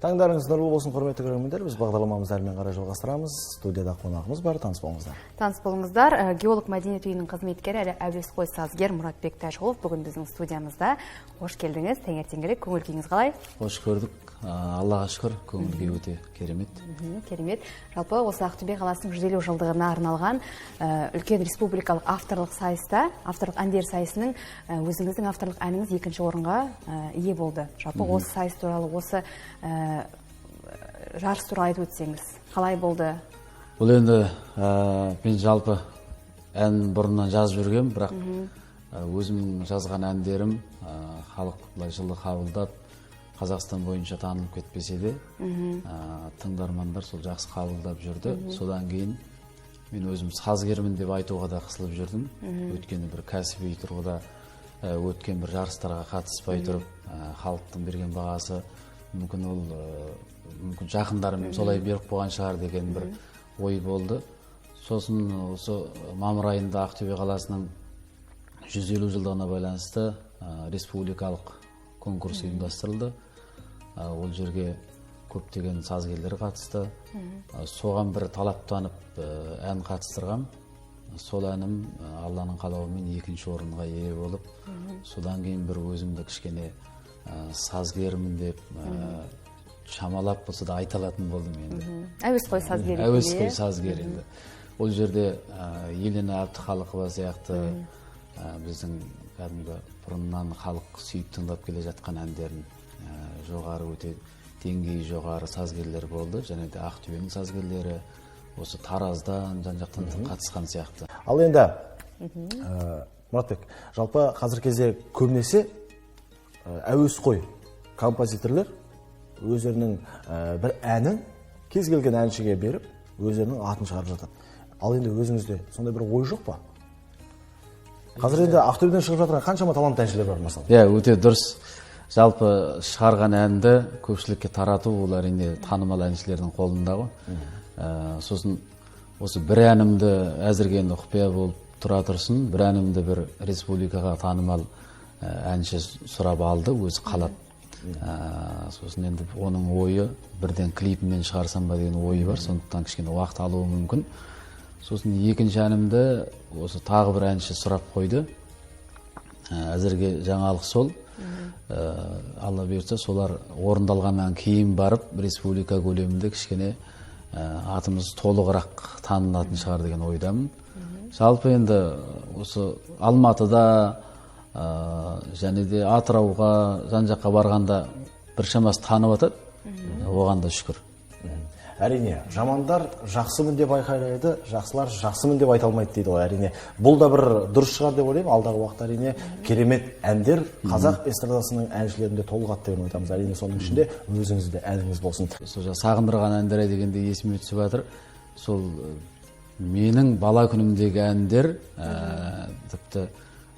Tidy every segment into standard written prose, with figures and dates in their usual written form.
Таңдарыңыз нұрлы болсын, құрметті көрермендер. Біз бағдарламамызды әрмен қарай жалғастырамыз. Студияда қонағымыз бар, таныс болыңыздар. Таныс болыңыздар. Геолог мәдениет үйінің қызметкері әрі әуесқой сазгер Мұратбек Тәжғұлов бүгін біздің студиямызда. Қош келдіңіз. Таңертеңгілік көңіл күйіңіз қалай? Қош көрдік. Аллаға шүкір, көңіл күй өте керемет. Керемет. Жалпы осы Ақтөбе қаласының 150 жылдығына арналған үлкен республикалық авторлық сайыста, авторлық әндер сайысының өзіңіздің авторлық әніңіз екінші орынға ие болды. Жалпы осы сайыс туралы, осы жарыс туралы айтып өтсеңіз, қалай болды? Бұл енді мен жалпы ән бұрыннан жазып жүргем, бірақ өзім жазған әндерім халық былай жылы қабылдап, Қазақстан бойынша танылып кетпесе де, тыңдармандар сол жақсы қабылдап жүрді. Содан кейін мен өзім сазгермін деп айтуға да қысылып жүрдім. Өткені бір кәсіби тұрғыда өткен бір жарыстарға қатыспай тұрып, халықтың берген бағасы мүмкін жақындарым солай беріп қойған шығар деген бір ой болды. Сосын осы мамыр айында Ақтөбе қаласының 150 жылдығына байланысты республикалық конкурс ұйымдастырылды. Ол жерге көптеген сазгерлер қатысты. Соған бір талаптанып ән қатыстырғам. Сол әнім Алланың қалауымен екінші орынға ие болып, содан кейін бір өзімді кішкене сазгермін деп шамалап болса да айта алатын болдым енді. Әуесқой сазгер. Әуесқой сазгер енді. Ол жерде Елена Әбдіхалықова сияқты біздің кәдімгі бұрыннан халық сүйіп тыңдап келе жатқан әндерін жоғары, өте деңгейі жоғары сазгерлер болды. Және де Ақтөбенің сазгерлері осы Тараздан, жан-жақтан қатысқан сияқты. Ал енді Мұратбек, жалпы қазір кезде көбінесе әуесқой композиторлар өздерінің бір әнін кез келген әншіге беріп, өздерінің атын шығарып жатады. Ал енді өзіңізде сондай бір ой жоқ па? Қазір енді Ақтөбеден шығып жатқан қаншама талантты әншілер бар мысалы? Иә, өте дұрыс. Жалпы шығарған әнді көпшілікке тарату, ол әрине танымал әншілердің қолында ғой. Сосын осы бір әнімді әзірге енді құпия болып тұра тұрсын, бір әнімді бір республикаға танымал әнші сұрап алды, өзі қалап. Сосын енді оның ойы бірден клипімен шығарсам ба деген ойы бар, сондықтан кішкене уақыт алуы мүмкін. Сосын екінші әнімді осы тағы бір әнші сұрап қойды. Әзірге жаңалық сол. Алла бұйыртса солар орындалғаннан кейін барып республика көлемінде кішкене атымыз толығырақ танылатын шығар деген ойдамын. Жалпы енді осы Алматыда және де Атырауға, жан-жаққа барғанда біршамасы танып атады. Оған да шүкір. Әрине, жамандар жақсымын деп айқайлайды, жақсылар жақсымын деп айта алмайды дейді ғой. Әрине, бұл да бір дұрыс шығар деп ойлаймын. Алдағы уақытта әрине керемет әндер қазақ эстрадасының әншілерінде толығады деген ойдамыз. Әрине, соның ішінде өзіңізде әніңіз болсын. Сол сағындырған әндер дегенде есіме түсіп жатыр. Сол менің бала күнімдегі әндер, тіпті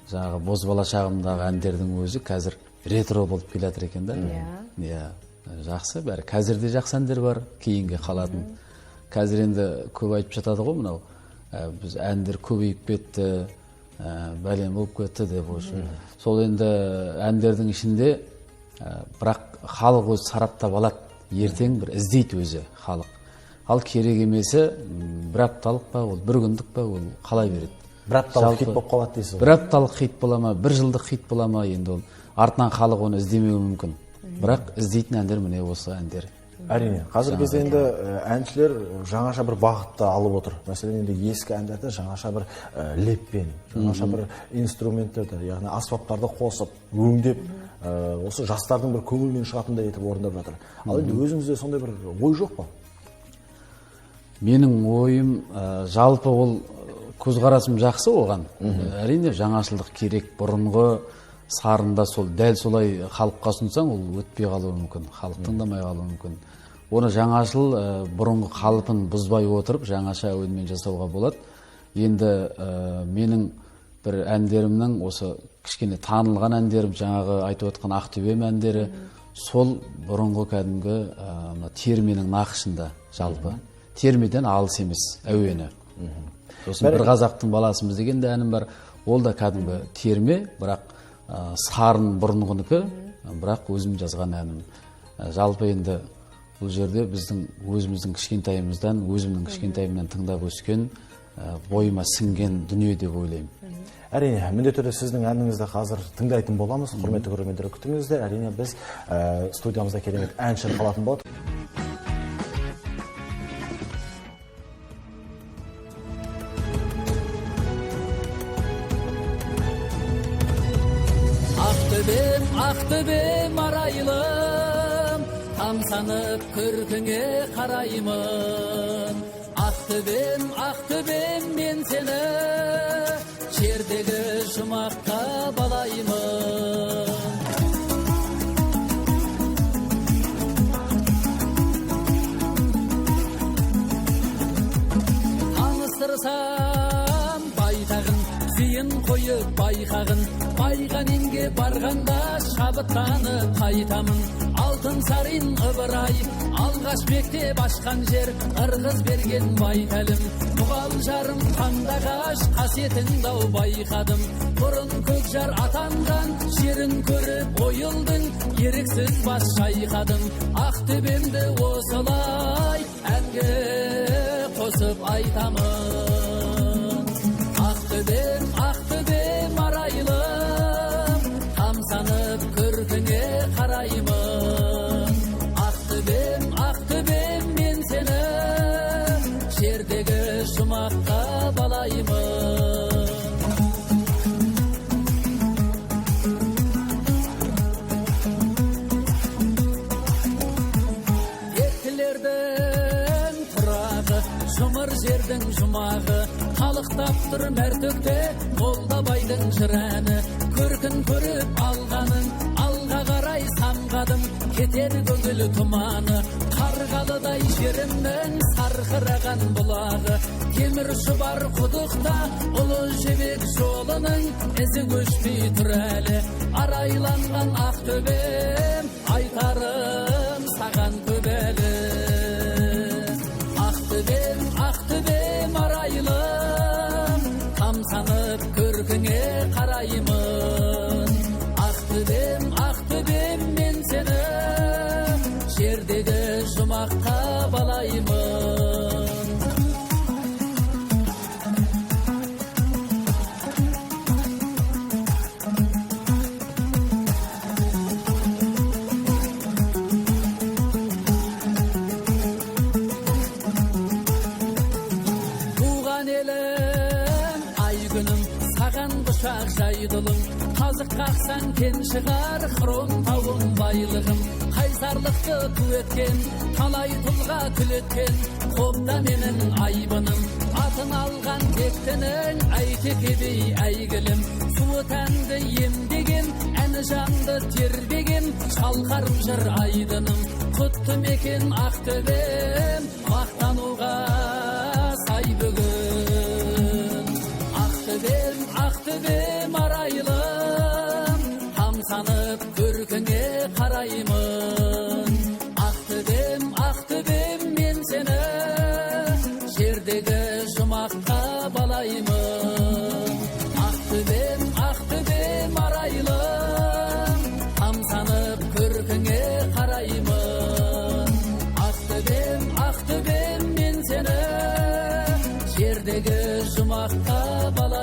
жаңағы бозбала шағымдағы әндердің өзі қазір ретро болып келе жатыр екен да. Иә. Жақсы, бәрі. Қазірде жақсы әндер бар, кейінге қалатын. Қазір енді көп айтып жатады ғой мынау. Біз әндер көбейіп кетті, бәлем болып кетті деп осы. Сол енді әндердің ішінде бірақ халық өзі сараптап алады. Ертең бір іздейді өзі халық. Ал керек емесі бір апталық па, ол бір күндік па, ол қалай береді. Бір апталық хит болып қалады дейсіз. Бір апталық хит бола ма, бір жылдық хит бола ма, енді ол артынан халық оны іздемеуі мүмкін. Бірақ іздейтін әндер міне осы әндер. Әрине, қазіргі кезде енді әншілер жаңаша бір бағытты алып отыр. Мәселен, енді ескі әндерді жаңаша бір леппен, жаңаша бір инструменттерді, яғни аспаптарды қосып, өңдеп, осы жастардың бір көңілінен шығатындай етіп орындап жатыр. Ал енді өзіңізде сондай бір ой жоқ па? Менің ойым, жалпы ол көзқарасым жақсы оған. Әрине, жаңашылдық керек. Бұрынғы сарында сол дәл солай халыққа ұсынсаң, ол өтпей қалуы мүмкін, халық тыңдамай қалуы мүмкін. Оны жаңашыл бұрынғы қалпын бұзбай отырып, жаңаша әуенмен жасауға болады. Енді менің бір әндерімнің осы кішкене танылған әндерім, жаңағы айтып отқан Ақтөбем әндері, сол бұрынғы кәдімгі терменің нақышында жалпы. Термеден алыс емес әуені. Сосын бір қазақтың баласымыз деген де әнім бар. Ол да кәдімгі терме, бірақ сарын бұрынғыныкі, бірақ өзім жазған әнім. Жалпы енді бұл жерде біздің өзіміздің кішкентайымыздан, өзімнің кішкентайымнан тыңдап өскен, бойыма сіңген дүние деп ойлаймын. Әрине, міндетті түрде сіздің әніңізді қазір тыңдайтын боламыз. Құрметті көрермендер, күтіңіздер. Әрине, біз студиямызда керемет әнші қалатын болады. Ақтөбем, Ақтөбем арайлым, тамсанып көркіңе қараймын. Ақтөбем, Ақтөбем мен сені жердегі жұмаққа балаймын. Таныстырсам байтағын, зейін қойып байқағын, байғаненге барғанда шабыттанып қайтамын. Алтын сарин ыбырай, алғаш мектеп ашқан жер, ырғыз берген байтәлім. Мұғал жарым қандағаш, қасиетін дау байқадым. Бұрын көкжар атанған жерін көріп ойылдың, еріксіз бас шайқадым. Ақтөбемді осылай әнге қосып айтамын. Ақтөбем, Ақтөбем арайлым, тамсанып көркіңе қараймын. Ақтөбем, Ақтөбем мен сені жердегі жұмаққа балаймын. Ектілердің тұрағы, жұмыр жердің жұмағы, қалықтап тұр мәртөкте Молдабайдың жырәні. Көркін көріп алғаның, алға қарай самғадым, кетер көңіл тұманы. Қарғалыдай жерімнің сарқыраған бұлағы, темір шұбар құдықта ұлы жебек жолының ізі көшпей тұр әлі. Арайланған Ақтөбем, айтарым саған көп әлі. Ақтөбем, Ақтөбем арайлым, тамсанып көркіңе қараймын. Ақтөбем, Ақтөбем мен сені жердегі жұмаққа балаймын. Туған елім, ай күнім, саған құшақ жайдылым. Қазық қақсан кен шығар хром тауым байлығым. Қайсарлықты ту еткен, талай тұлға күлеткен, қобда менің айбыным. Атын алған тектінің әйтекедей әйгілім. Суы тәнді емдеген, әні жанды тербеген, шалқарым жыр айдыным. Құтты мекен Ақтөбем, мақтануға сай бүгін. Ақтөбем, Ақтөбем арайлым, тамсанып көркіңе қараймын. Ақтөбем, Ақтөбем мен сені жердегі жұмаққа балаймын. Ақтөбем, Ақтөбем арайлым, тамсанып көркіңе қараймын. Ақтөбем, Ақтөбем мен сені жердегі жұмаққа балаймын.